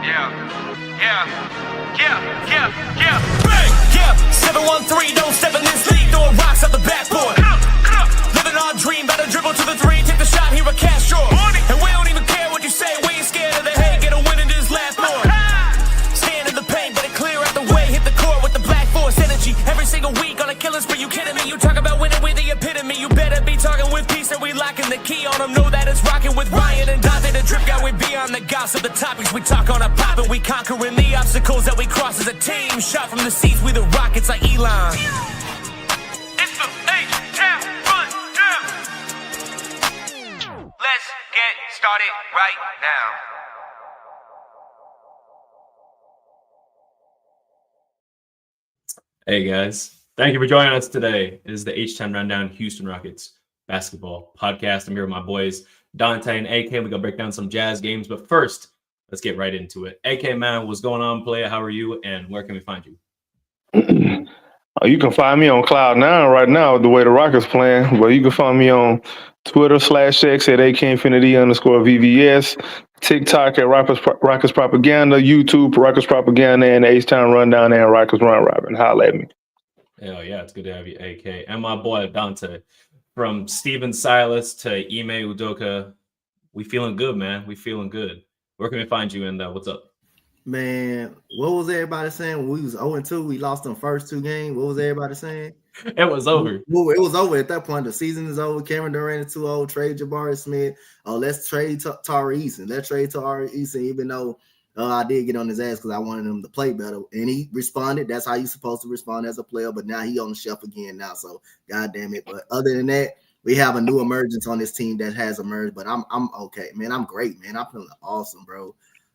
Bang! Yeah, 713, don't step in this league, throwing rocks out the backboard. Living our dream, better dribble to the three, take the shot, here a cash draw. And we don't even care what you say, we ain't scared of the hate, get a win in this last more. Stand in the paint, better clear out the way, hit the court with the black force energy. Every single week on a killing spree, you kidding me? You talk about winning with the epitome, you better be talking with peace and we locking the key on them. Know that it's rocking with Ryan and Donte, the drip guy, we beyond the gossip, the topics we talk on a pop and we conquering the obstacles that we cross as a team. Shot from the seats, we the Rockets like Elon. It's the H-Town Rundown. Let's get started right now. Hey guys, thank you for joining us today. This is the H-10 Rundown Houston Rockets basketball podcast. I'm here with my boys Donte and AK. We're gonna break down some Jazz games, but first, let's get right into it. AK, man, what's going on, player? How are you, and where can we find you? You can find me on Cloud9 right now, the way the Rockets playing. But you can find me on Twitter /X at AKinfinity_VVS, TikTok at Rockets Propaganda, YouTube Rockets Propaganda, and H-Town Rundown and Rockets Run Robin. Holla at me. Hell yeah, it's good to have you, AK. And my boy Donte. From Steven Silas to Ime Udoka, we feeling good, man. We feeling good. Where can we find you, and what's up? Man, what was everybody saying when we was 0-2? We lost them first two games. What was everybody saying? It was over. Well, it was over at that point. The season is over. Cameron Durant is too old. Trade Jabari Smith. Oh, let's trade Tari Eason. Let's trade Tari Eason, even though I did get on his ass because I wanted him to play better. And he responded. That's how you're supposed to respond as a player. But now he on the shelf again now. So, God damn it. But other than that, we have a new emergence on this team that has emerged. But I'm okay, man. I'm great, man. I'm feeling awesome, bro.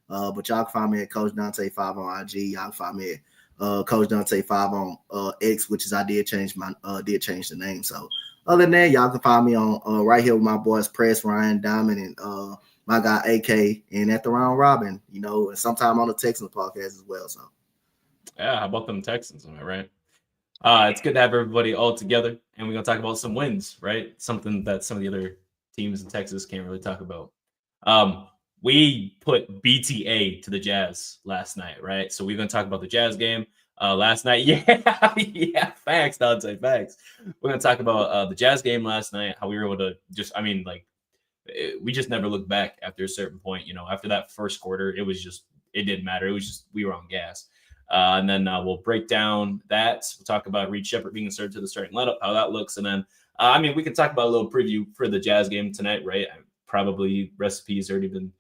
But y'all can find me at Coach Donte 5 on IG. Y'all can find me at Coach Donte 5 on X, which is I did change the name. So other than that, y'all can find me on right here with my boys Preston, Ryan, Diamond, and my guy AK, and at the Round Robin, you know, and sometime on the Texans podcast as well. So yeah, how about them Texans? Am I right? It's good to have everybody all together, and we're gonna talk about some wins, right? Something that some of the other teams in Texas can't really talk about. We put BTA to the Jazz last night, right? So we're going to talk about the Jazz game last night. Yeah, facts, Donte, facts. We're going to talk about the Jazz game last night, how we were able to we just never looked back after a certain point. You know, after that first quarter, it didn't matter. It was just we were on gas. And then we'll break down that. We'll talk about Reed Sheppard being inserted to the starting lineup, how that looks. And then, we can talk about a little preview for the Jazz game tonight, right? Probably recipes already been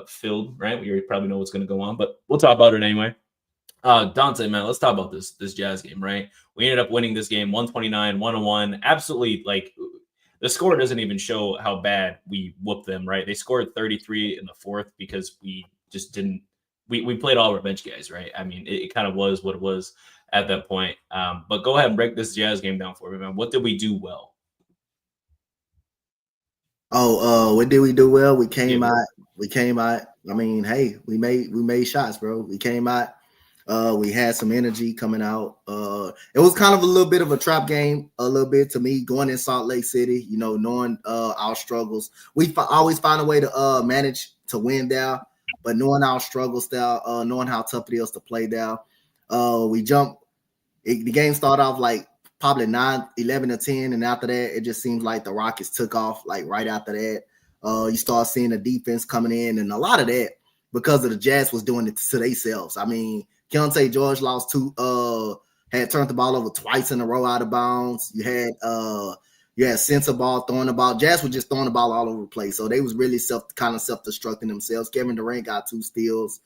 filled, right? We already probably know what's going to go on, but we'll talk about it anyway. Donte, man, let's talk about this Jazz game, right? We ended up winning this game 129-101. Absolutely, like the score doesn't even show how bad we whooped them, right? They scored 33 in the fourth because we just didn't. We played all our bench guys, right? I mean, it kind of was what it was at that point. But go ahead and break this Jazz game down for me, man. What did we do well? What did we do well? We came out. I mean, hey, we made shots, bro. We came out. We had some energy coming out. It was kind of a little bit of a trap game, a little bit to me, going in Salt Lake City, you know, knowing our struggles. We always find a way to manage to win there, but knowing our struggles there, knowing how tough it is to play there. We jumped. The game started off like probably 11-10, and after that, it just seems like the Rockets took off like right after that. You start seeing the defense coming in, and a lot of that because of the Jazz was doing it to themselves. I mean, Keontae George had turned the ball over twice in a row out of bounds. You had Sensor Ball throwing the ball. Jazz was just throwing the ball all over the place, so they was really self-destructing themselves. Kevin Durant got 2 steals,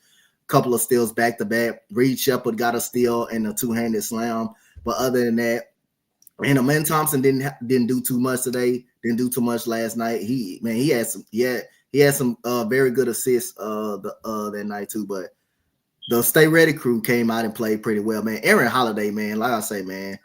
a couple of steals back to back. Reed Sheppard got a steal and a 2-handed slam. But other than that, and Amen Thompson didn't do too much today. Didn't do too much last night. He had some very good assists that night too. But the Stay Ready crew came out and played pretty well, man. Aaron Holiday, man, like I say, man,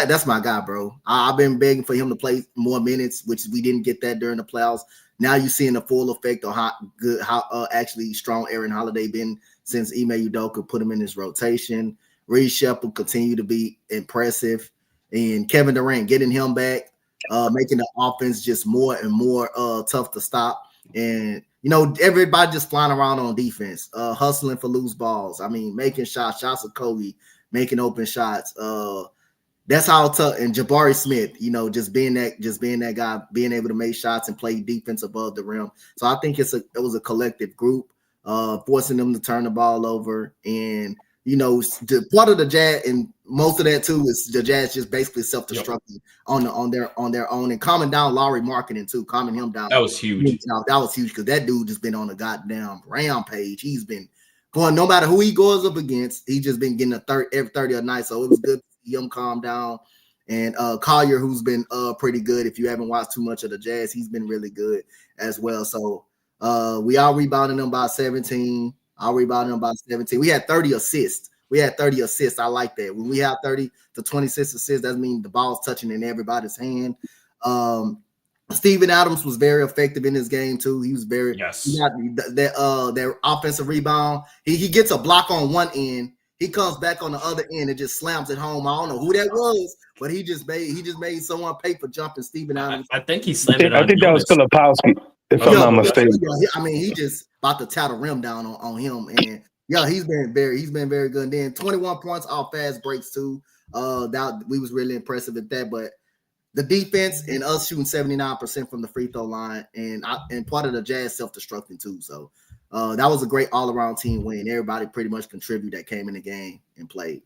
that's my guy, bro. I've been begging for him to play more minutes, which we didn't get that during the playoffs. Now you're seeing the full effect of how actually strong Aaron Holiday been since Ime Udoka put him in his rotation. Reed Sheppard continue to be impressive. And Kevin Durant getting him back, making the offense just more and more tough to stop. And everybody just flying around on defense, hustling for loose balls. I mean, making shots of Kobe, making open shots. That's how tough. And Jabari Smith, just being that guy, being able to make shots and play defense above the rim. So I think it was a collective group, forcing them to turn the ball over. And part of the Jazz, and most of that too is the Jazz just basically self-destructing on their own, and calming down Lauri Markkanen too, calming him down. That was huge. That was huge because that dude just been on a goddamn rampage. He's been going, no matter who he goes up against, he's just been getting every 30 a night. So it was good to see him calm down. And Collier, who's been pretty good. If you haven't watched too much of the Jazz, he's been really good as well. So we all rebounded them by 17. We had 30 assists. I like that. When we have 30 to 26 assists, that means the ball's touching in everybody's hand. Steven Adams was very effective in this game too. He was very He got that offensive rebound. He gets a block on one end. He comes back on the other end and just slams it home. I don't know who that was, but he just made someone pay for jumping Steven Adams. I think he slammed it on. I think that was Filipowski, if I'm not mistaken. I mean, he just about to tie the rim down on him, and he's been very good. And then 21 points off fast breaks too. That we was really impressive at that, but the defense and us shooting 79% from the free throw line, and part of the Jazz self-destructing too. So that was a great all-around team win. Everybody pretty much contributed that came in the game and played.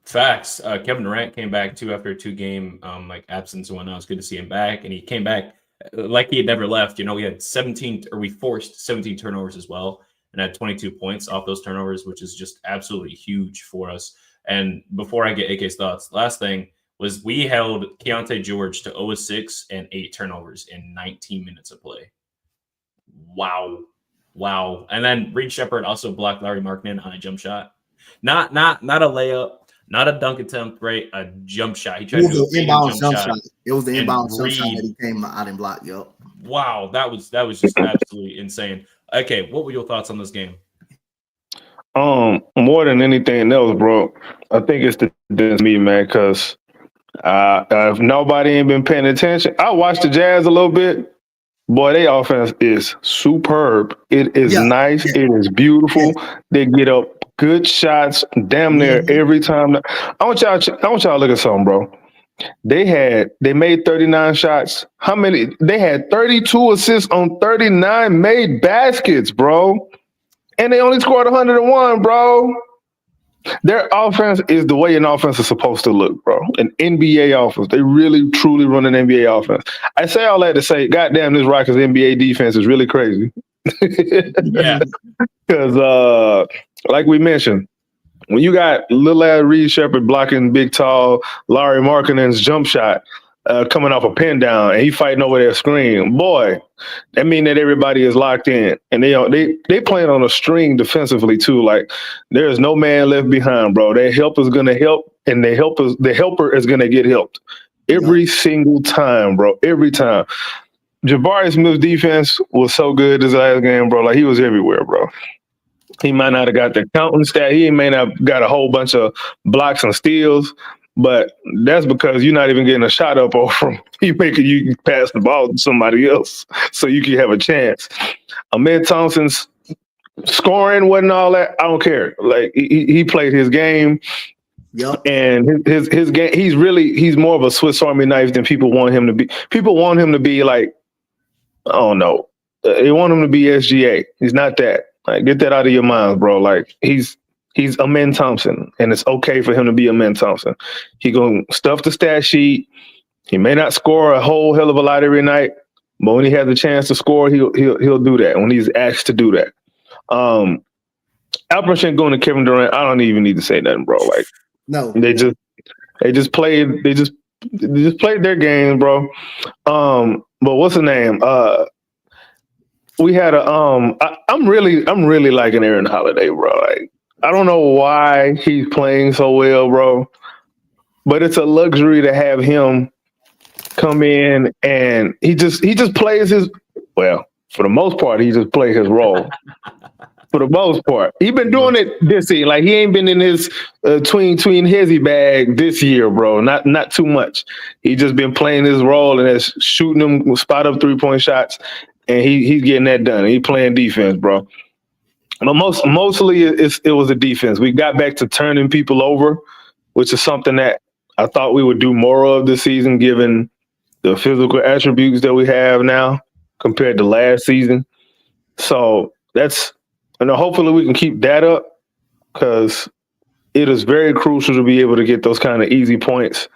Facts. Kevin Durant came back too after a 2-game absence and whatnot. It was good to see him back, and he came back like he had never left. We had we forced 17 turnovers as well, and had 22 points off those turnovers, which is just absolutely huge for us. And before I get AK's thoughts, last thing was we held Keontae George to 0-6 and 8 turnovers in 19 minutes of play. Wow. And then Reed Sheppard also blocked Lauri Markkanen on a jump shot. Not a layup, not a dunk attempt, right? A jump shot. He tried to do an inbound jump shot. It was the inbound jump shot that he came out and blocked. Yep. Wow, that was just absolutely insane. Okay, what were your thoughts on this game? More than anything else, bro, I think it's me, man, because if nobody ain't been paying attention, I watched the Jazz a little bit. Boy, their offense is superb. It is nice. It is beautiful. They get up good shots damn near every time. I want y'all to look at something, bro. They made 39 shots. How many? They had 32 assists on 39 made baskets, bro. And they only scored 101, bro. Their offense is the way an offense is supposed to look, bro. An NBA offense. They really, truly run an NBA offense. I say all that to say, goddamn, this Rockets NBA defense is really crazy. Yeah. Because, like we mentioned, when you got little ass Reed Sheppard blocking big, tall Lauri Markkanen's jump shot coming off a pin down, and he fighting over their screen, boy, that mean that everybody is locked in, and they playing on a string defensively too. Like there is no man left behind, bro. Their help is gonna help, and the helper is gonna get helped every single time, bro. Every time. Jabari Smith's defense was so good this last game, bro. Like he was everywhere, bro. He might not have got the counting stat. He may not have got a whole bunch of blocks and steals, but that's because you're not even getting a shot up over him. He's making you pass the ball to somebody else so you can have a chance. Ahmed Thompson's scoring wasn't all that. I don't care. Like he played his game. Yep. And his game, he's more of a Swiss Army knife than people want him to be. People want him to be like, I don't know. They want him to be SGA. He's not that. Like, get that out of your minds, bro. Like, he's Amen Thompson, and it's okay for him to be Amen Thompson. He gonna stuff the stat sheet. He may not score a whole hell of a lot every night, but when he has a chance to score, he'll do that when he's asked to do that. Alperen going to Kevin Durant, I don't even need to say nothing, bro. Like, no, they just played their game, bro. But what's the name? We had I'm really liking Aaron Holiday, bro. Like, I don't know why he's playing so well, bro, but it's a luxury to have him come in and he just plays for the most part, he just plays his role. For the most part, he's been doing it this year. Like he ain't been in his tween hezzy bag this year, bro. Not too much. He just been playing his role and is shooting them spot up 3-point shots. and he's getting that done. He playing defense, bro. But mostly it was the defense. We got back to turning people over, which is something that I thought we would do more of this season, given the physical attributes that we have now compared to last season. So that's, hopefully we can keep that up, because it is very crucial to be able to get those kind of easy points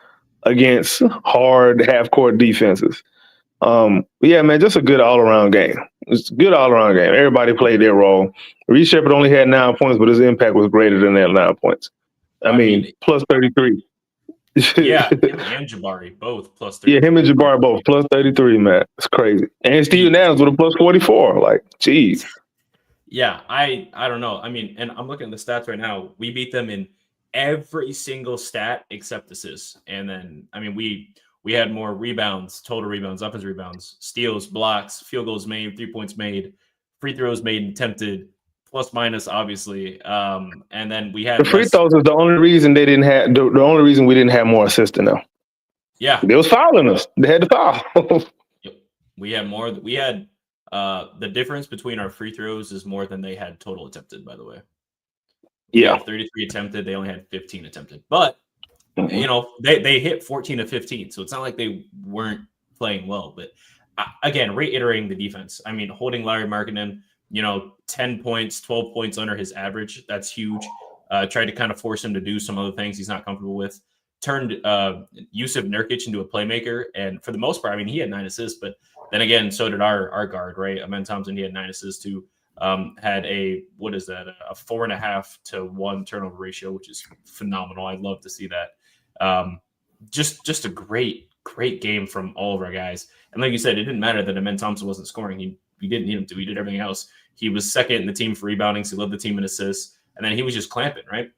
against hard half-court defenses. Yeah, man, just a good all-around game. It's a good all-around game. Everybody played their role. Reed Sheppard only had 9 points, but his impact was greater than that 9 points. I mean, plus 33. Yeah, him and Jabari both plus 33. Yeah, him and Jabari both plus 33, man. It's crazy. And Steven Adams with a plus 44. Like, geez. Yeah, I don't know. I mean, and I'm looking at the stats right now. We beat them in every single stat except assists. And then, I mean, we had more rebounds, total rebounds, offensive rebounds, steals, blocks, field goals made, 3 points made, free throws made and attempted, plus minus, obviously. And then we had the free throws is the only reason they didn't have the only reason we didn't have more assists than them. Yeah, they was fouling us. They had to foul. Yep. We had more. We had the difference between our free throws is more than they had total attempted. By the way, yeah, 33 attempted. They only had 15 attempted, but they hit 14 of 15. So it's not like they weren't playing well. But again, reiterating the defense. I mean, holding Larry Markkinen, 10 points, 12 points under his average. That's huge. Tried to kind of force him to do some other things he's not comfortable with. Turned Yusuf Nurkic into a playmaker. And for the most part, I mean, he had 9 assists, but then again, so did our guard, right? Amen Thompson, he had 9 assists too. Had a 4.5 to 1 turnover ratio, which is phenomenal. I'd love to see that. Just a great game from all of our guys. And like you said, it didn't matter that Amen Thompson wasn't scoring. He didn't need him to. He did everything else. He was second in the team for rebounding, so he led the team in assists. And then he was just clamping, right?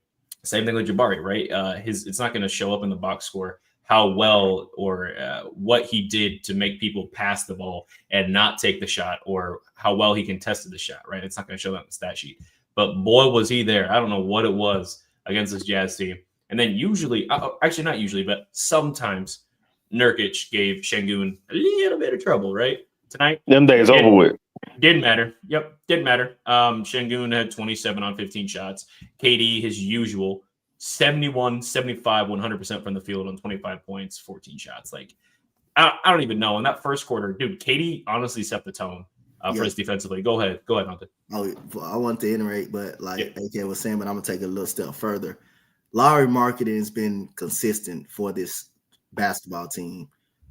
Same thing with Jabari, right? It's not going to show up in the box score how well or what he did to make people pass the ball and not take the shot, or how well he contested the shot, right? It's not going to show that in the stat sheet. But boy, was he there. I don't know what it was against this Jazz team. And then usually, actually not usually, but sometimes Nurkic gave Şengün a little bit of trouble, right? Tonight. Them days over with. Didn't matter. Yep, didn't matter. Şengün had 27 on 15 shots. KD, his usual, 71, 75, 100% from the field on 25 points, 14 shots. Like, I don't even know. In that first quarter, dude, KD honestly set the tone for us defensively. Go ahead, Donte. Oh, I want to iterate, but like AK was saying, but I'm going to take it a little step further. Larry Markkinen has been consistent for this basketball team.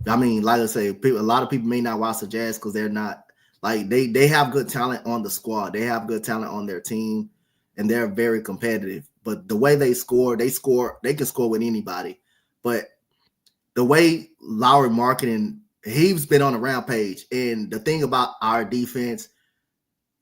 I mean, like I say, a lot of people may not watch the Jazz because they're not like they have good talent on the squad. They have good talent on their team, and they're very competitive. But the way they can score with anybody. But the way Larry Markkinen, he's been on a rampage. And the thing about our defense,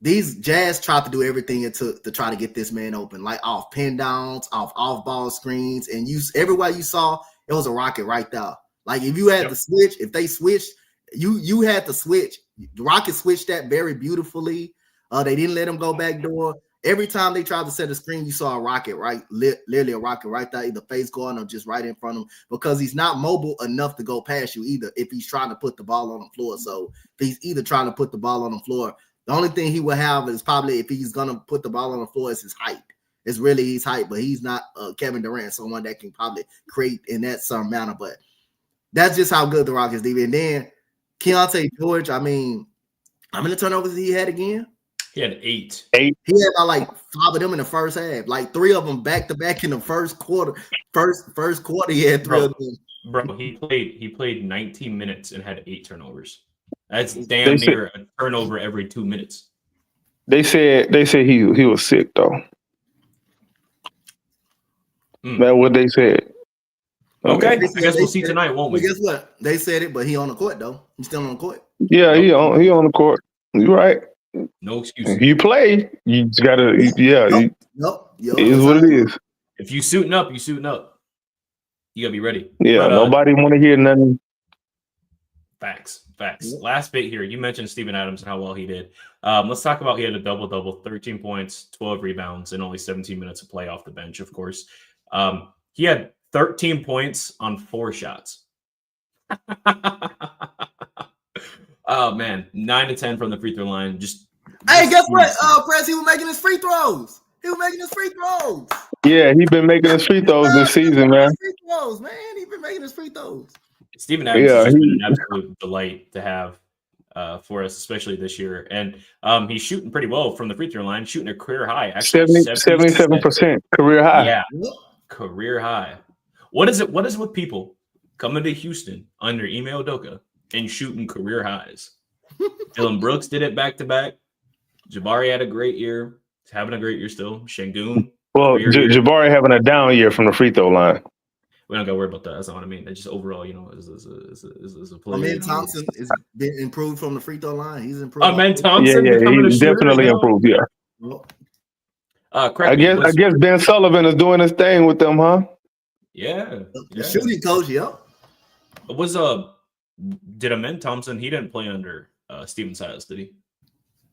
these Jazz tried to do everything it took to try to get this man open, like off pin downs, off ball screens, and everywhere you saw, it was a rocket right there. Like if you had to switch, if they switched, you had to switch. The Rockets switched that very beautifully. They didn't let him go back door. Every time they tried to set a screen, you saw a rocket, right? Literally a rocket right there, either face guard or just right in front of him, because he's not mobile enough to go past you either if he's trying to put the ball on the floor. So if he's either trying to put the ball on the floor, the only thing he will have is probably, if he's going to put the ball on the floor, is his height. It's really his height, but he's not Kevin Durant, someone that can probably create in that some manner. But that's just how good the Rockets did. And then Keontae George, I mean, how many turnovers did he had again? He had 8. He had about like 5 of them in the first half, like 3 of them back to back in the first quarter. First quarter, he had 3 of them. Bro, he played 19 minutes and had 8 turnovers. That's damn near a turnover every 2 minutes. They said he was sick though. That's what they said. Okay, I guess we'll see tonight, won't we? Well, guess what? They said it, but he on the court though. He's still on the court. Yeah, he on the court. You're right. No excuses. If you play, you just gotta. Nope. It is what it is. If you suiting up, you suiting up. You gotta be ready. Yeah, but, nobody want to hear nothing. Facts. Last bit here. You mentioned Steven Adams and how well he did. Let's talk about he had a double-double, 13 points, 12 rebounds, and only 17 minutes of play off the bench, of course. He had 13 points on 4 shots. Oh man, 9 to 10 from the free throw line. Hey, guess what? Press, he was making his free throws. Yeah, he's been making his free throws this season, man. Free throws, man. He's been making his free throws. Steven Adams has just been an absolute delight to have for us, especially this year. And he's shooting pretty well from the free throw line, shooting a career high, actually 77% career high. Yeah, career high. What is it with people coming to Houston under Ime Udoka and shooting career highs? Dylan Brooks did it back to back. Jabari had a great year. He's having a great year still. Shangoon. Well, Jabari having a down year from the free throw line. We don't got to worry about that. That's not what I mean. That's just overall, is a player. Amen Thompson is been improved from the free throw line. He's improved. Amen Thompson, yeah, he's definitely improved. Yeah. I guess Ben Sullivan is doing his thing with them, huh? Yeah. The shooting coach, yep. Did Amen Thompson? He didn't play under Steven Silas, did he?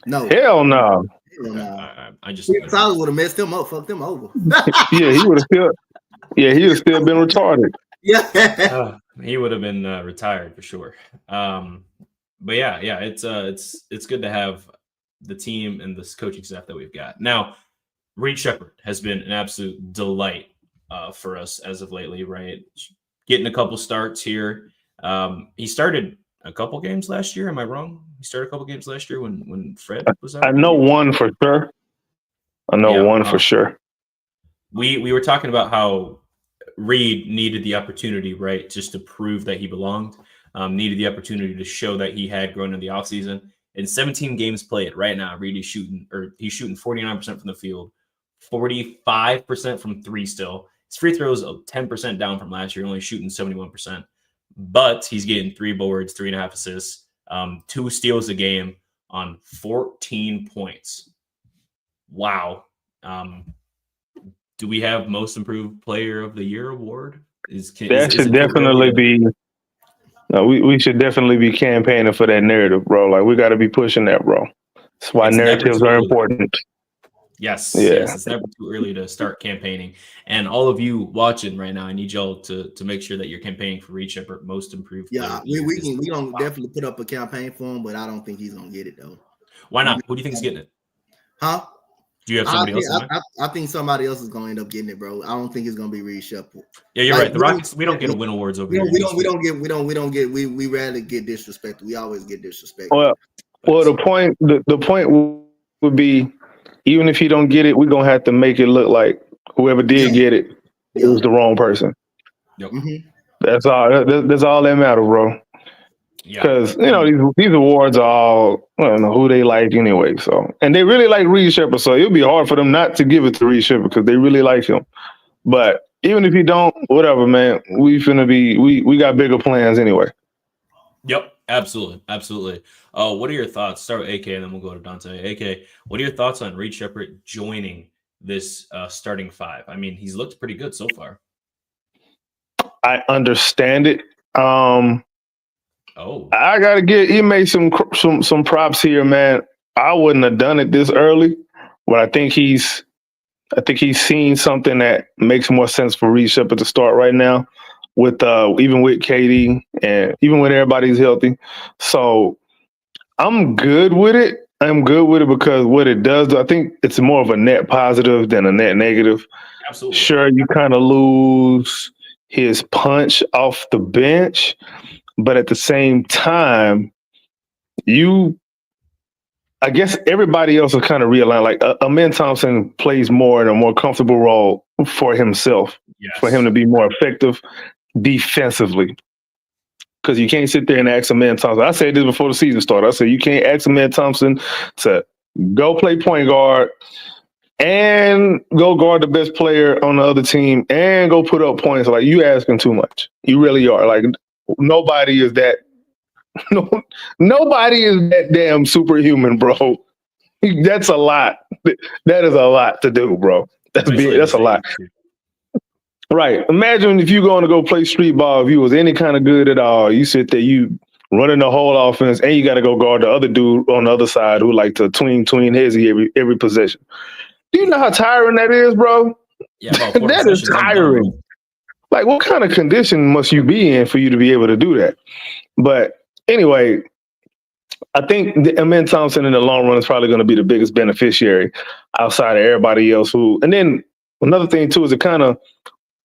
No. Hell no. I just Steven Silas would have messed him up, fucked him over. Yeah, he would have still been retarded. Yeah. He would have been retired for sure. But yeah, it's good to have the team and this coaching staff that we've got. Now, Reed Sheppard has been an absolute delight for us as of lately, right? Getting a couple starts here. He started a couple games last year. Am I wrong? He started a couple games last year when Fred was out. I know one for sure. For sure. We were talking about how Reed needed the opportunity, right, just to prove that he belonged. Needed the opportunity to show that he had grown in the offseason. In 17 games played right now, Reed is shooting 49% from the field, 45% from three still. His free throws 10% down from last year, only shooting 71%. But he's getting 3 boards, 3.5 assists, 2 steals a game on 14 points. Wow. Do we have most improved player of the year award? We should definitely be campaigning for that narrative, bro. Like, we got to be pushing that, bro. That's why narratives are important. Yes, it's never too early to start campaigning. And all of you watching right now, I need y'all to make sure that you're campaigning for Reed Sheppard, most improved. Yeah, we don't definitely put up a campaign for him, but I don't think he's gonna get it though. Why not? Who do you think is getting it? Huh? Do you have somebody else? I think somebody else is gonna end up getting it, bro. I don't think it's gonna be Reed Sheppard. Yeah, you're right. The Rockets, we don't get a win awards over here. We rarely get disrespected. We always get disrespected. Well, the point would be, even if you don't get it, we're gonna have to make it look like whoever did get it, it was the wrong person. Yep. Mm-hmm. That's all that matters, bro. Because these awards are all, I don't know who they like anyway. So, and they really like Reed Sheppard, so it'll be hard for them not to give it to Reed Sheppard because they really like him. But even if you don't, whatever, man, we got bigger plans anyway. Yep, absolutely. What are your thoughts? Start with AK, and then we'll go to Donte. AK, what are your thoughts on Reed Sheppard joining this starting 5? I mean, he's looked pretty good so far. I understand it. I gotta give Ime some props here, man. I wouldn't have done it this early, but I think he's seen something that makes more sense for Reed Sheppard to start right now, with even with KD and even when everybody's healthy. So I'm good with it. Because what it does, I think it's more of a net positive than a net negative. Absolutely. Sure, you kind of lose his punch off the bench, but at the same time, I guess everybody else is kind of realigned. Like Amen Thompson plays more in a more comfortable role for himself, for him to be more effective defensively. Because you can't sit there and ask Amen Thompson. I said this before the season started. I said you can't ask Amen Thompson to go play point guard and go guard the best player on the other team and go put up points. Like, you asking too much. You really are. Like, nobody is that damn superhuman, bro. That's a lot. That is a lot to do, bro. That's big. That's a lot. Right. Imagine if you're going to go play street ball, if you was any kind of good at all, you sit there, you running the whole offense, and you got to go guard the other dude on the other side who like to tween hezzy every possession. Do you know how tiring that is, bro? Yeah, that is tiring. Like, what kind of condition must you be in for you to be able to do that? But anyway, I think Amen Thompson in the long run is probably going to be the biggest beneficiary outside of everybody else. And then another thing too is it kind of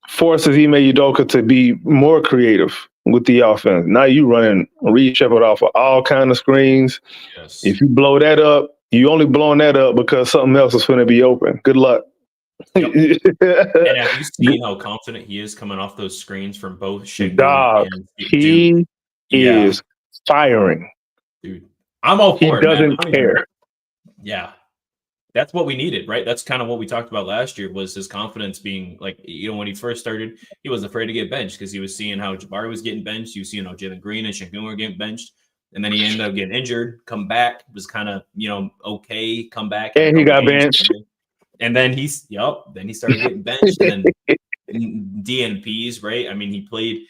forces Ime Udoka to be more creative with the offense. Now you running Reed Sheppard off of all kind of screens. Yes. If you blow that up, you only blowing that up because something else is going to be open. Good luck. Yep. And have you seen how confident he is coming off those screens from both Şengün Dog, and he is firing. Dude, I'm all for it. He doesn't care. Yeah. That's what we needed, right? That's kind of what we talked about last year was his confidence being like, when he first started, he was afraid to get benched because he was seeing how Jabari was getting benched. He was seeing how Jalen Green and Şengün were getting benched. And then he ended up getting injured, come back, was kind of, okay, come back. And he got benched. And then he started getting benched. And then DNPs, right? I mean, he played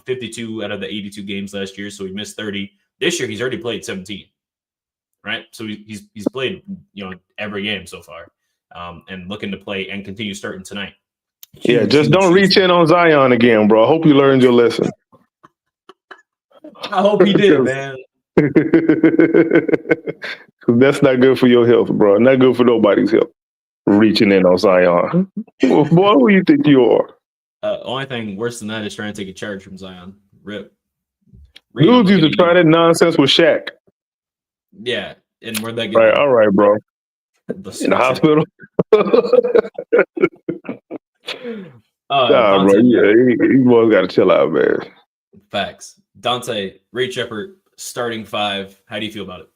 52 out of the 82 games last year, so he missed 30. This year, he's already played 17. Right, so he's played every game so far, and looking to play and continue starting tonight. Yeah, just don't reach in on Zion again, bro. I hope you learned your lesson. I hope he did, man. That's not good for your health, bro. Not good for nobody's health. Reaching in on Zion, boy, who you think you are? Only thing worse than that is trying to take a charge from Zion. Rip. Dudes used to try that nonsense with Shaq. Yeah, and where'd that get? Right, all right, bro. In the hospital. Nah, bro. Yeah, he boys got to chill out, man. Facts. Donte, Reed Sheppard, starting five. How do you feel about it?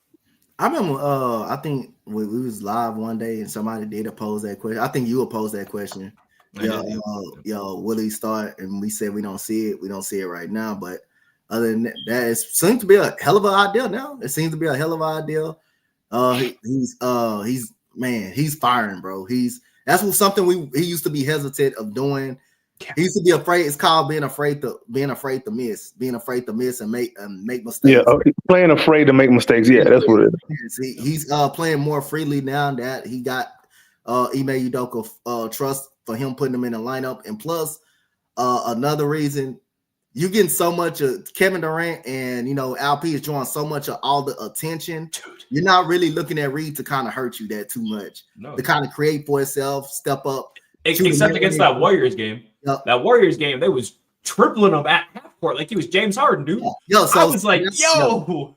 I remember. I think we was live one day and somebody did pose that question. I think you posed that question. Will he start? And we said we don't see it. We don't see it right now, but. Other than that, it seems to be a hell of an idea now. It seems to be a hell of an idea. He's firing, bro. That's what something he used to be hesitant of doing. He used to be afraid. It's called being afraid to miss and make mistakes. Yeah, playing afraid to make mistakes. Yeah, that's what it is. He's playing more freely now that he got Ime Udoka trust for him putting him in the lineup. And plus, another reason. You're getting so much of Kevin Durant and, Alp is drawing so much of all the attention. Dude. You're not really looking at Reed to kind of hurt you that too much. No. To kind of create for itself, step up. Except against that Warriors game. Yep. That Warriors game, they was tripling him at half court like he was James Harden, dude. Yeah. So I was like, yo.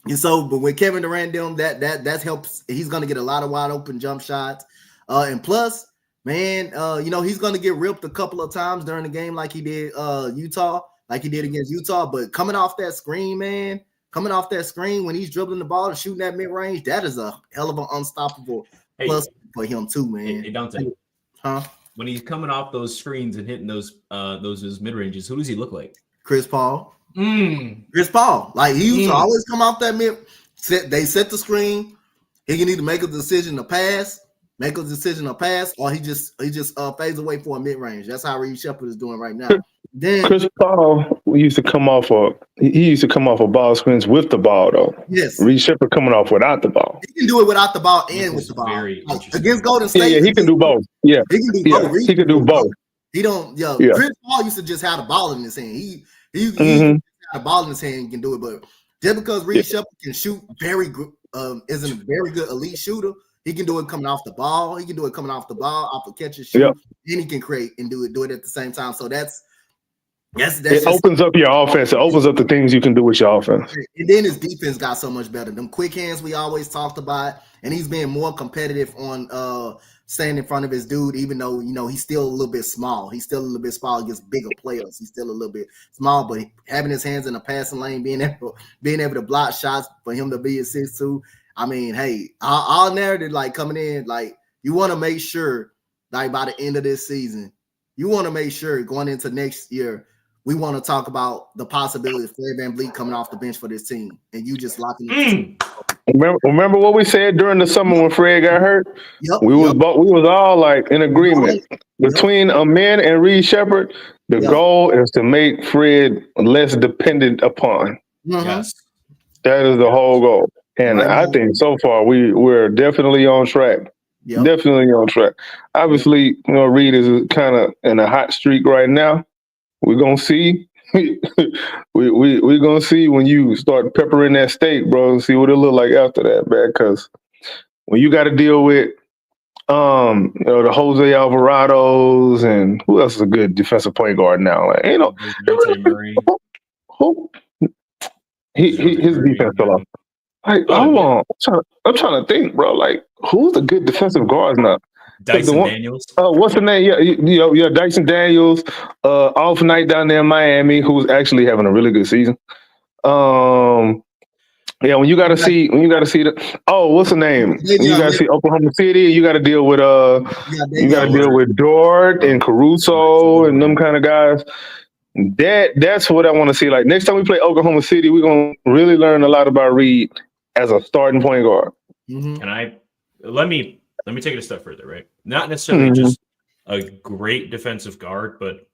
And so, but with Kevin Durant doing that helps. He's going to get a lot of wide open jump shots. And plus, man, he's going to get ripped a couple of times during the game like he did Utah. Like he did against Utah, but coming off that screen when he's dribbling the ball and shooting that mid range, that is a hell of an unstoppable plus for him too, man. Hey, Donte, when he's coming off those screens and hitting those mid ranges, who does he look like? Chris Paul. Chris Paul, like he used to always come off that mid. They set the screen. He can either make a decision to pass, or he just fades away for a mid range. That's how Reed Sheppard is doing right now. Then Chris Paul used to come off of ball screens with the ball though. Yes. Reed Sheppard coming off without the ball. He can do it without the ball and with the ball. Against Golden State. Yeah, he can do both. Yeah. He can do both. He can do both. He don't Chris Paul used to just have the ball in his hand. He had the ball in his hand and can do it, but just because Reed Sheppard can shoot very good, isn't a very good elite shooter. He can do it coming off the ball. He can do it coming off the ball, off a catch and shoot. Yep. And he can create and do it at the same time. So that's it opens up your offense. It opens up the things you can do with your offense. And then his defense got so much better. Them quick hands we always talked about, and he's being more competitive on staying in front of his dude, even though he's still a little bit small. He's still a little bit small against bigger players. He's still a little bit small, but having his hands in the passing lane, being able to block shots for him to be a 6'2". I mean, hey, our narrative coming in, you want to make sure by the end of this season, you want to make sure going into next year, we want to talk about the possibility of Fred VanVleet coming off the bench for this team, and you just locking it. Remember what we said during the summer when Fred got hurt? Yep, we was all in agreement between Amen and Reed Sheppard. The goal is to make Fred less dependent upon. Yes, that is the whole goal, and I think so far we're definitely on track. Yep. Definitely on track. Obviously, Reed is kind of in a hot streak right now. We're gonna see we gonna see when you start peppering that steak, bro, and see what it look like after that, man. Because when you got to deal with the Jose Alvarados and who else is a good defensive point guard now? Like, Donte Murray. who his defense fell off. Like, hold on, I'm trying to think, bro. Like, who's the good defensive guards now? Dyson Daniels. What's the name? Yeah, Dyson Daniels. Off night down there in Miami, who's actually having a really good season. Yeah, when you got to see the what's the name? When you got to see Oklahoma City. You got to deal with Dort and Caruso and them kind of guys. That's what I want to see. Like next time we play Oklahoma City, we're gonna really learn a lot about Reed as a starting point guard. And let me take it a step further, right? Not necessarily just a great defensive guard, but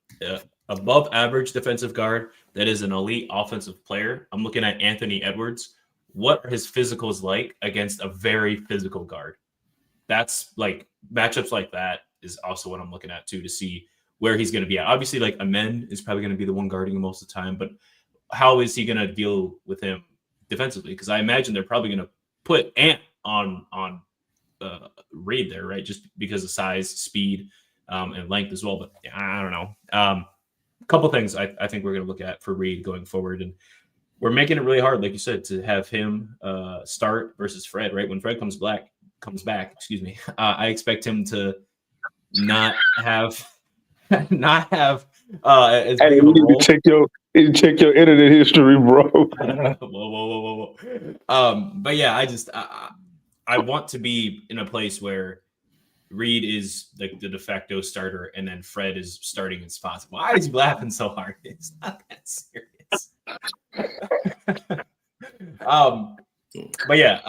above average defensive guard that is an elite offensive player. I'm looking at Anthony Edwards. What are his physicals like against a very physical guard? That's like matchups like that is also what I'm looking at too, to see where he's going to be at. Obviously, like Amen is probably going to be the one guarding him most of the time, but how is he going to deal with him defensively? Because I imagine they're probably going to put Ant on Reed there, right? Just because of size, speed, and length as well. But yeah, I don't know. A couple things I think we're going to look at for Reed going forward, and we're making it really hard, like you said, to have him start versus Fred, right? When Fred comes back, excuse me, I expect him to not have as big of a role. Check your internet history, bro. Whoa. But yeah, I want to be in a place where Reed is like the de facto starter, and then Fred is starting in spots. Why is he laughing so hard? It's not that serious. But yeah,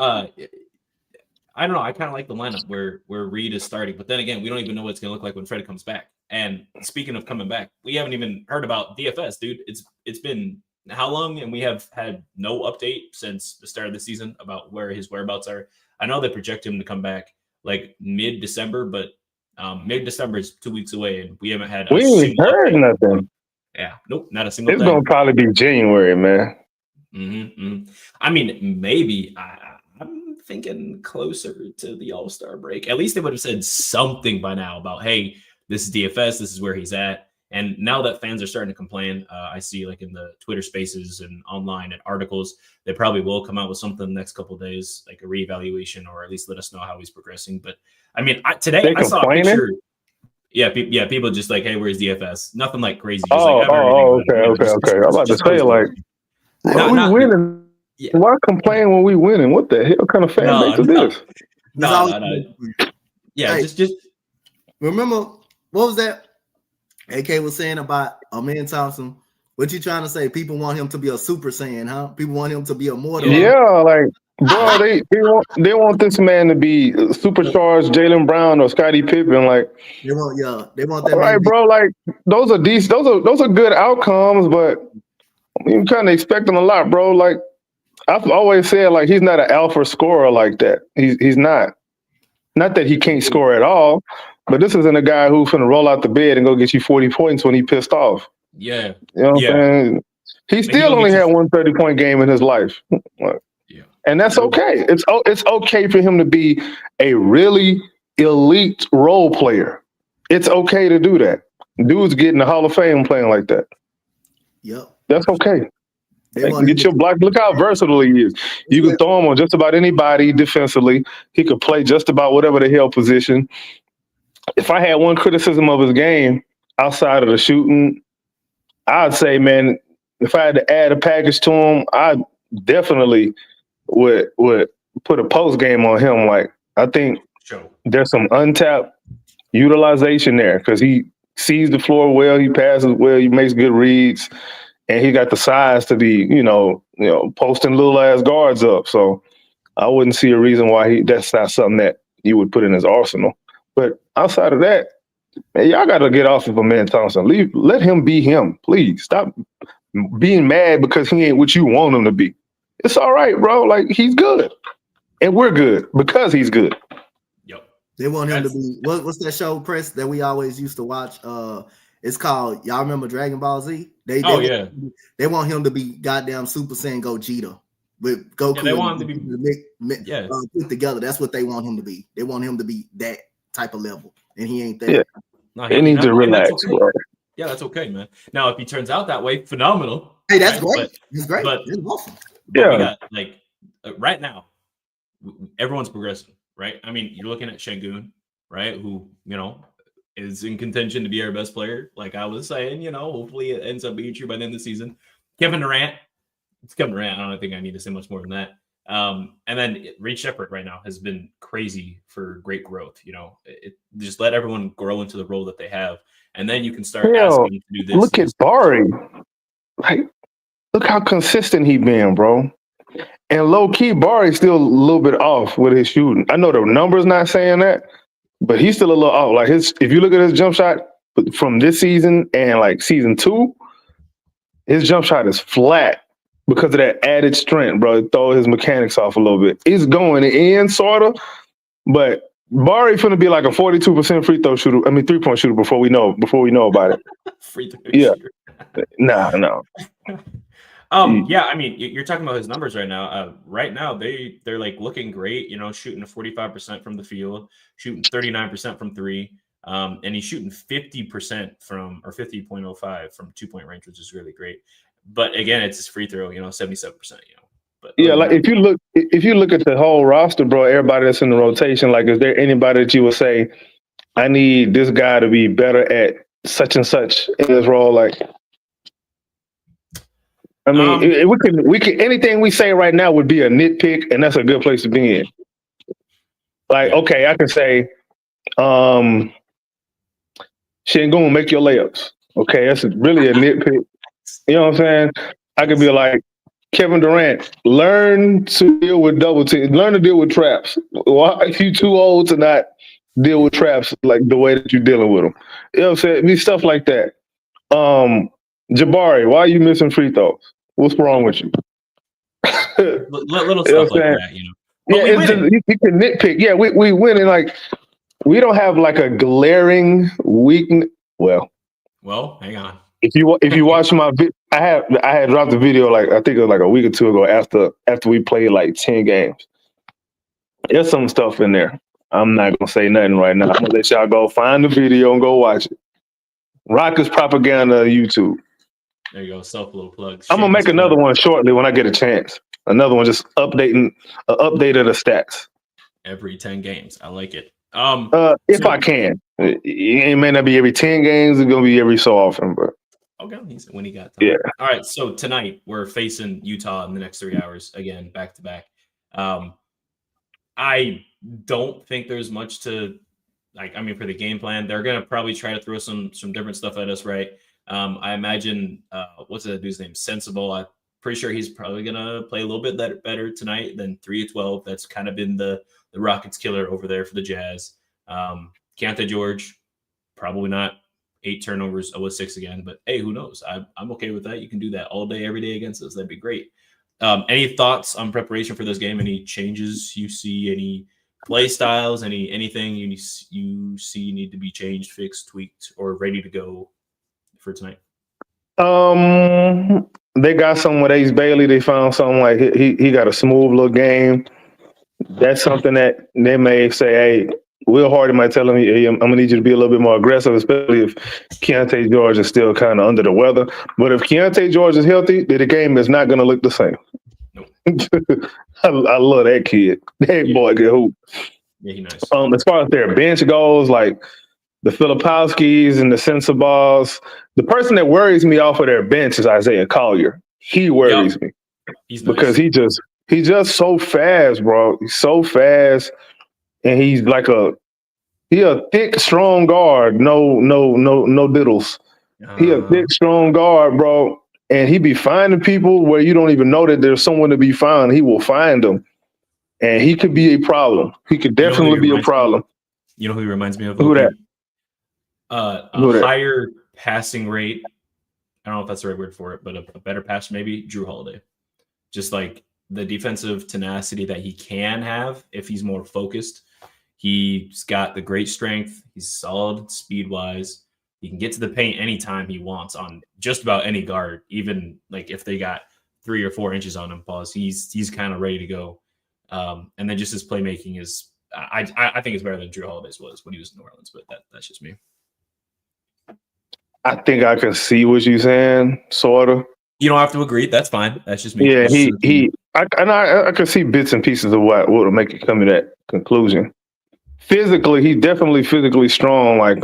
I don't know. I kind of like the lineup where Reed is starting, but then again, we don't even know what it's gonna look like when Fred comes back. And speaking of coming back, we haven't even heard about DFS, dude. It's been how long, and we have had no update since the start of the season about where his whereabouts are. I know they project him to come back like mid-December, but mid-December is 2 weeks away, and we haven't had. We ain't heard nothing. Yeah, nope, not a single it's thing. Gonna probably be January, man. I mean, maybe I'm thinking closer to the All-Star break. At least they would have said something by now about, hey, this is DFS, this is where he's at. And now that fans are starting to complain, I see like in the Twitter spaces and online and articles, they probably will come out with something the next couple of days, like a reevaluation, or at least let us know how he's progressing. But I mean, today I saw a picture. Yeah, people just like, hey, where's DFS? Nothing like crazy. Just okay. I'm about to say, like, we winning. Yeah. Why complain when we winning? What the hell kind of fan base is this? No. Yeah, hey, just remember, what was that AK was saying about Amen Thompson? What you trying to say? People want him to be a Super Saiyan, huh? People want him to be a mortal. Yeah, like, bro, they want this man to be supercharged Jaylen Brown or Scottie Pippen. Like, they want that. All right, bro. Like, those are decent. Those are good outcomes, but you're kind of expecting a lot, bro. Like, I've always said, like, he's not an alpha scorer like that. He's not. Not that he can't score at all, but this isn't a guy who's going to roll out the bed and go get you 40 points when he pissed off. Yeah. You know what I'm saying? He still only had one 30-point game in his life. And that's okay. It's okay for him to be a really elite role player. It's okay to do that. Dude's getting the Hall of Fame playing like that. Yep. That's okay. Get your block. Look how versatile he is. You can throw him on just about anybody defensively. He could play just about whatever the hell position. If I had one criticism of his game outside of the shooting, I'd say, man, if I had to add a package to him, I definitely would put a post game on him. Like, I think there's some untapped utilization there because he sees the floor well, he passes well, he makes good reads. And he got the size to be, posting little ass guards up. So I wouldn't see a reason why that's not something that you would put in his arsenal. But outside of that, man, y'all got to get off of Amen Thompson. Let him be him, please. Stop being mad because he ain't what you want him to be. It's all right, bro. Like, he's good, and we're good because he's good. Yep. They want him to be. What's that show, Press, that we always used to watch? It's called, y'all remember Dragon Ball Z? They want him to be goddamn Super Saiyan Gogeta with Goku. Yeah, they want him to be put together. That's what they want him to be. They want him to be that type of level, and he ain't that. Yeah, no, he needs to relax. Okay. Yeah, that's okay, man. Now, if he turns out that way, phenomenal. Hey, that's great. That's great. That's awesome. But we got, like, right now, everyone's progressing, right? I mean, you're looking at Şengün, right? Who, is in contention to be our best player. Like I was saying, hopefully it ends up being true by the end of the season. Kevin Durant. It's Kevin Durant. I don't think I need to say much more than that. And then Reed Sheppard right now has been crazy for great growth. Just let everyone grow into the role that they have. And then you can start asking them to do this. Look at Bari. Like, look how consistent he been, bro. And low-key, Bari's still a little bit off with his shooting. I know the numbers not saying that, but he's still a little off. Like if you look at his jump shot from this season and like season 2, his jump shot is flat because of that added strength, bro. It throw his mechanics off a little bit. It's going in, sort of, but Bari finna be like a 42% free throw shooter. I mean, 3-point shooter before we know about it. Free throw shooter. No. Yeah, I mean, you're talking about his numbers right now. Right now, they're like looking great. Shooting 45% from the field, shooting 39% from 3, and he's shooting 50% from, or 50.05 from 2-point range, which is really great. But again, it's his free throw. 77%. But yeah, like if you look at the whole roster, bro, everybody that's in the rotation, like, is there anybody that you would say, I need this guy to be better at such and such in this role? Like, I mean, we can anything we say right now would be a nitpick, and that's a good place to be in. Like, okay, I can say, Şengün, make your layups. Okay, that's really a nitpick. You know what I'm saying? I could be like, Kevin Durant, learn to deal with double teams, learn to deal with traps. Why are you too old to not deal with traps like the way that you're dealing with them? You know what I'm saying? Be stuff like that. Jabari, why are you missing free throws? What's wrong with you? Little stuff like that, Yeah, it's just, you can nitpick. Yeah, we win, and like we don't have like a glaring weakness. Well, hang on. If you watch my I had dropped the video like I think it was like a week or two ago after we played like 10 games. There's some stuff in there. I'm not gonna say nothing right now. I'm gonna let y'all go find the video and go watch it. Rockets propaganda YouTube. There you go, little plugs. I'm gonna make another one shortly when I get a chance. Another one just updating the stats. Every 10 games. I like it. If I can. It may not be every 10 games, it's gonna be every so often, but okay, when he got time. Yeah. All right, so tonight we're facing Utah in the next 3 hours, again, back to back. I don't think there's much to for the game plan. They're gonna probably try to throw some different stuff at us, right? I imagine what's that dude's name? Sensible. I'm pretty sure he's probably gonna play a little bit better tonight than 3-12. That's kind of been the Rockets killer over there for the Jazz. Keontae George, probably not 8 turnovers, 0-6 again, but hey, who knows? I'm okay with that. You can do that all day, every day against us. That'd be great. Any thoughts on preparation for this game? Any changes you see? Any play styles? Anything you see need to be changed, fixed, tweaked, or ready to go for tonight? They got some with Ace Bailey. They found something like he got a smooth little game. That's something that they may say, hey, Will Hardy might tell him, hey, I'm gonna need you to be a little bit more aggressive, especially if Keontae George is still kind of under the weather. But if Keontae George is healthy, then the game is not gonna look the same. Nope. I love that kid. That boy can hoop. Yeah, he's nice. As far as their bench goes, like the Filipowskis and the Sensabaugh, the person that worries me off of their bench is Isaiah Collier. He worries me. He's nice. Because he's just so fast, bro. He's so fast, and he's like a thick, strong guard. No diddles. He a thick, strong guard, bro. And he be finding people where you don't even know that there's someone to be found. He will find them, and he could be a problem. He could definitely be a problem. You know who he reminds me of? Who that? Higher passing rate. I don't know if that's the right word for it, but a better passer, maybe Drew Holiday. Just like the defensive tenacity that he can have if he's more focused. He's got the great strength. He's solid speed-wise. He can get to the paint anytime he wants on just about any guard, even like if they got 3 or 4 inches on him. Pause. He's kind of ready to go. And then just his playmaking is, I think it's better than Drew Holiday's was when he was in New Orleans, but that's just me. I think I can see what you're saying, sort of. You don't have to agree. That's fine. That's just me. Yeah, I can see bits and pieces of what would make it come to that conclusion. Physically, he's definitely physically strong, like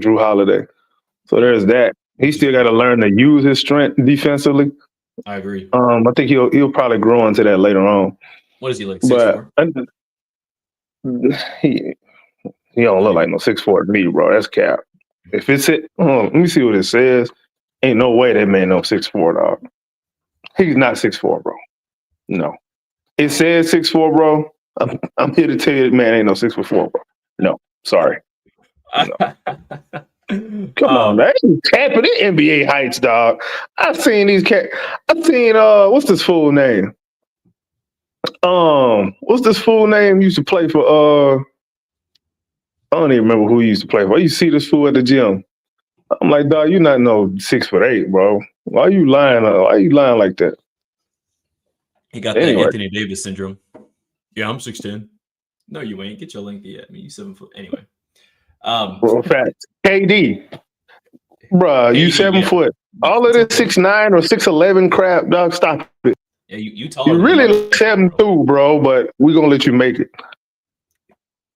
Drew Holiday. So there's that. He still got to learn to use his strength defensively. I agree. I think he'll probably grow into that later on. What is he like? 6'4"? He don't look like no 6'4" to me, bro. That's cap. If it's it, let me see what it says. Ain't no way that man no 6'4", dog. He's not 6'4", bro. No. It says 6'4", bro. I'm here to tell you, man, ain't no 6'4", bro. No, sorry. No. Come on, man. Tapping in NBA heights, dog. I've seen these what's this fool name? What's this fool name used to play for I don't even remember who he used to play for. You see this fool at the gym. I'm like, dog, you not no 6'8", bro. Why are you lying? Why are you lying like that? He got the Anthony Davis syndrome. Yeah, I'm 6'10". No, you ain't. Get your length yet. I mean, you 7 foot. Anyway. Bro, fact. KD. Bro, you 7 foot. All of this 6'9" or 6'11" crap, dog, stop it. Yeah, you taller. You really like 7'2", bro, but we're going to let you make it.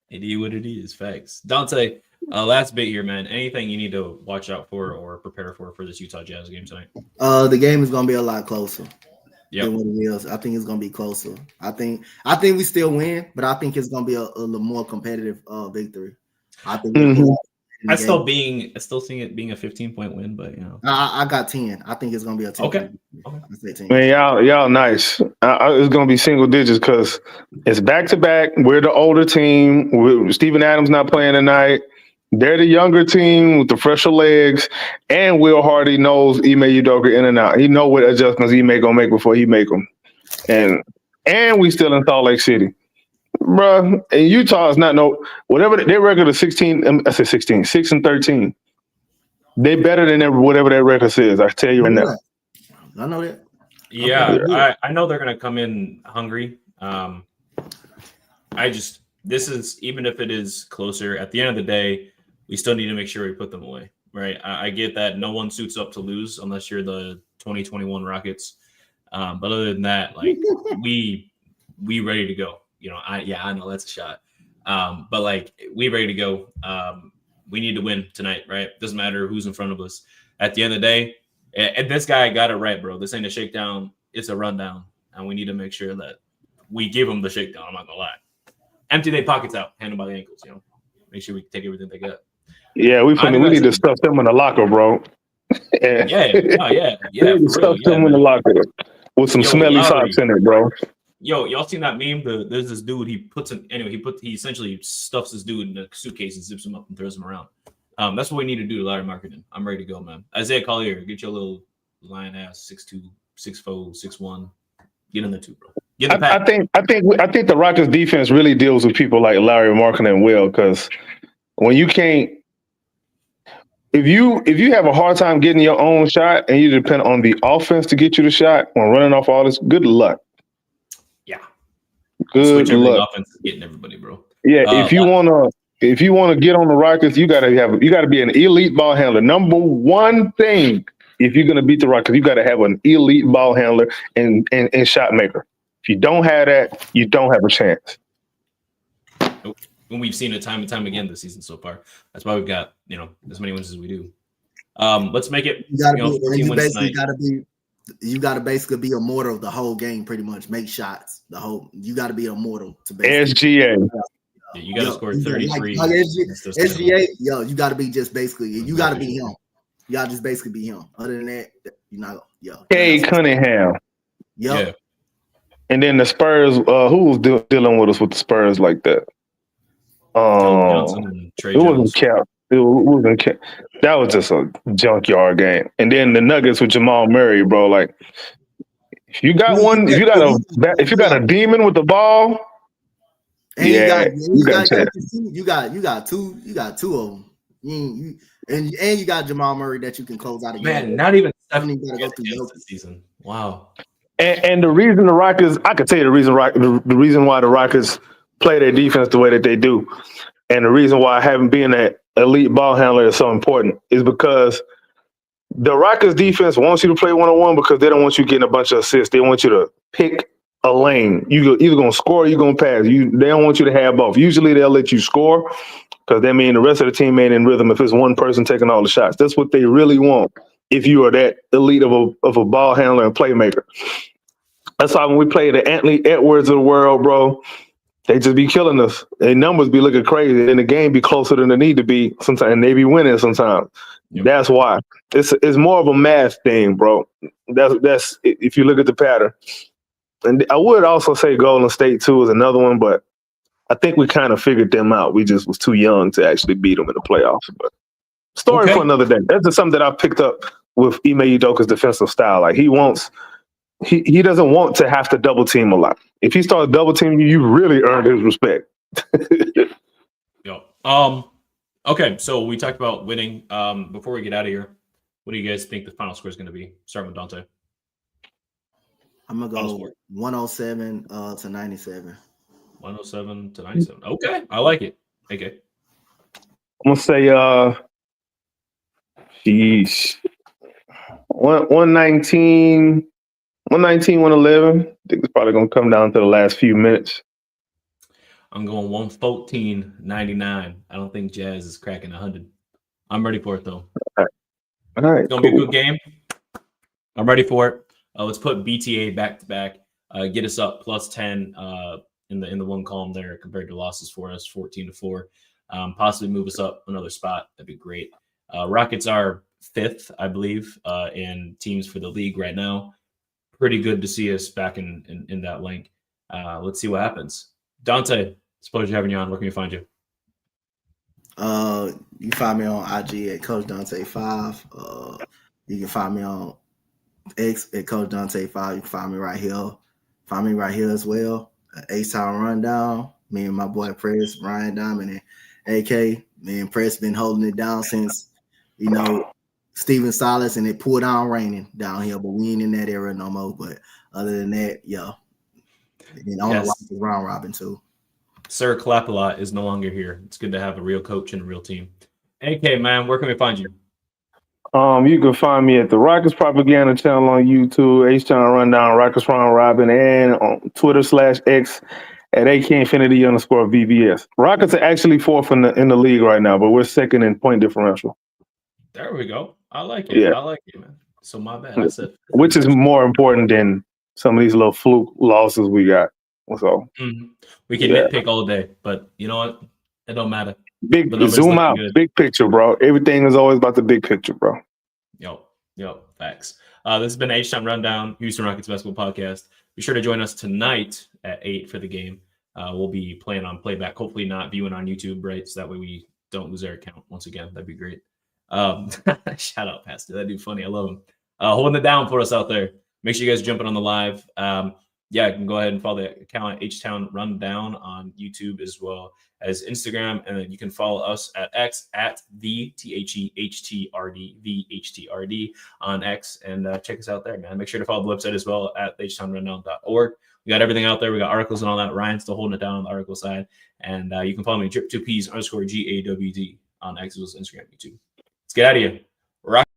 It is what it is. Facts. Donte, last bit here, man. Anything you need to watch out for or prepare for this Utah Jazz game tonight? The game is going to be a lot closer. Yeah, than what it is. I think it's gonna be closer. I think we still win, but I think it's gonna be a little more competitive victory. I think I still seeing it being a 15-point win, but you know, I got 10. I think it's gonna be a 10. Okay. Man, y'all nice. It's gonna be single digits because it's back to back. We're the older team. Steven Adams not playing tonight. They're the younger team with the fresher legs, and Will Hardy knows Ime Udoka in and out. He know what adjustments Ime gonna make before he make them, and we still in Salt Lake City, bruh. And Utah is not whatever their record is 16. I said 16, 6-13. They better than whatever that record says. I tell you right now. I know that. Yeah, I know they're gonna come in hungry. This is, even if it is closer, at the end of the day, we still need to make sure we put them away, right? I get that no one suits up to lose unless you're the 2021 Rockets. But other than that, like we ready to go. You know, I know that's a shot. But like we ready to go. We need to win tonight, right? Doesn't matter who's in front of us. At the end of the day, and this guy got it right, bro. This ain't a shakedown, it's a rundown. And we need to make sure that we give them the shakedown. I'm not gonna lie. Empty their pockets out, hand them by the ankles, you know. Make sure we take everything they got. Yeah, we need to stuff them in the locker, bro. Yeah. Stuff them in the locker with some smelly socks in it, bro. Yo, y'all seen that meme? There's this dude. He essentially stuffs this dude in a suitcase and zips him up and throws him around. That's what we need to do to Larry Marketing. I'm ready to go, man. Isaiah Collier, get your little lion ass 6'2", 6'4", 6'1". Get in there too, bro. I think the Rockets defense really deals with people like Larry Marketing and Will, because when you can't, if you have a hard time getting your own shot and you depend on the offense to get you the shot when running off all this, good luck. Yeah. Good luck. Offense is getting everybody, bro. Yeah, if you wanna get on the Rockets, you gotta be an elite ball handler. Number one thing, if you're gonna beat the Rockets, you gotta have an elite ball handler and shot maker. If you don't have that, you don't have a chance. Nope. And we've seen it time and time again this season so far. That's why we've got, as many wins as we do. Let's make it. You got to basically be immortal the whole game, pretty much. Make shots. You got to be immortal to SGA. Yeah, you got to score 33. Like SGA, you got to be just basically. You got to be him. You got to just basically be him. Other than that, you're not. Cade Cunningham. Yeah. And then the Spurs. Who was dealing with us with the Spurs like that? It wasn't Cap. It wasn't Cap. That was just a junkyard game. And then the Nuggets with Jamal Murray, bro. Like, if you got a demon with the ball, and you got two of them. And you got Jamal Murray that you can close out again. Man, not even Steph gotta go through this season. Wow. And the reason the Rockets, I could tell you the reason why the Rockets play their defense the way that they do, and the reason why having being an elite ball handler is so important is because the Rockets defense wants you to play one-on-one because they don't want you getting a bunch of assists. They want you to pick a lane. You either gonna score or you're gonna pass. They don't want you to have both. Usually they'll let you score because that means the rest of the team ain't in rhythm if it's one person taking all the shots. That's what they really want if you are that elite of a ball handler and playmaker. That's why when we play the Anthony Edwards of the world, bro, they just be killing us. Their numbers be looking crazy, and the game be closer than they need to be sometimes, and they be winning sometimes. Yep. That's why. It's more of a math thing, bro. That's if you look at the pattern. And I would also say Golden State, too, is another one, but I think we kind of figured them out. We just was too young to actually beat them in the playoffs. But story for another day. That's just something that I picked up with Ime Udoka's defensive style. Like he doesn't want to have to double team a lot. If he starts double teaming you, you really earned his respect. Okay, so we talked about winning. Before we get out of here, what do you guys think the final score is going to be? Starting with Donte. I'm gonna go 107 to 97. 107 to 97. Okay, I like it. Okay. I'm gonna say 119, 111. I think it's probably gonna come down to the last few minutes. I'm going 114-99. I don't think Jazz is cracking 100. I'm ready for it though. All right. It's gonna be a good game. I'm ready for it. Let's put BTA back to back. Get us up plus 10 in the one column there compared to losses for us, 14-4. Possibly move us up another spot. That'd be great. Rockets are 5th, I believe, in teams for the league right now. Pretty good to see us back in that link. Let's see what happens. Donte, it's a pleasure having you on. Where can we find you? You find me on IG at Coach Donte 5. You can find me on X at Coach Donte 5. You can find me right here. Find me right here as well. H-Town Rundown. Me and my boy Press, Ryan Diamond, and AK. Me and Press been holding it down since, Steven Silas, and it pulled down raining down here, but we ain't in that era no more. But other than that, yeah. And on the round robin too. Sir Clap-A-Lot is no longer here. It's good to have a real coach and a real team. AK, man, where can we find you? You can find me at the Rockets Propaganda channel on YouTube, H-Town Rundown, Rockets Round Robin, and on Twitter /X at AK_VBS. Rockets are actually 4th in the league right now, but we're 2nd in point differential. There we go. I like it. Yeah. I like it, man. So my bad. I said, which is more important than some of these little fluke losses we got. So we can nitpick all day, but you know what? It don't matter. Big zoom out, big picture, bro. Everything is always about the big picture, bro. Yo, facts. This has been H-Town Rundown, Houston Rockets Basketball Podcast. Be sure to join us tonight at 8 for the game. We'll be playing on playback, hopefully not viewing on YouTube, right? So that way we don't lose our account once again. That'd be great. Shout out, Pastor. That'd be funny. I love him. Holding it down for us out there. Make sure you guys jumping on the live. You can go ahead and follow the account H-Town Rundown on YouTube as well as Instagram. And then you can follow us at X at the THEHTRD on X, and check us out there, man. Make sure to follow the website as well at htownrundown.org. We got everything out there. We got articles and all that. Ryan's still holding it down on the article side. And you can follow me, Drip2Ps_GAWD on X as well as Instagram, YouTube. Let's get out of here. Rock.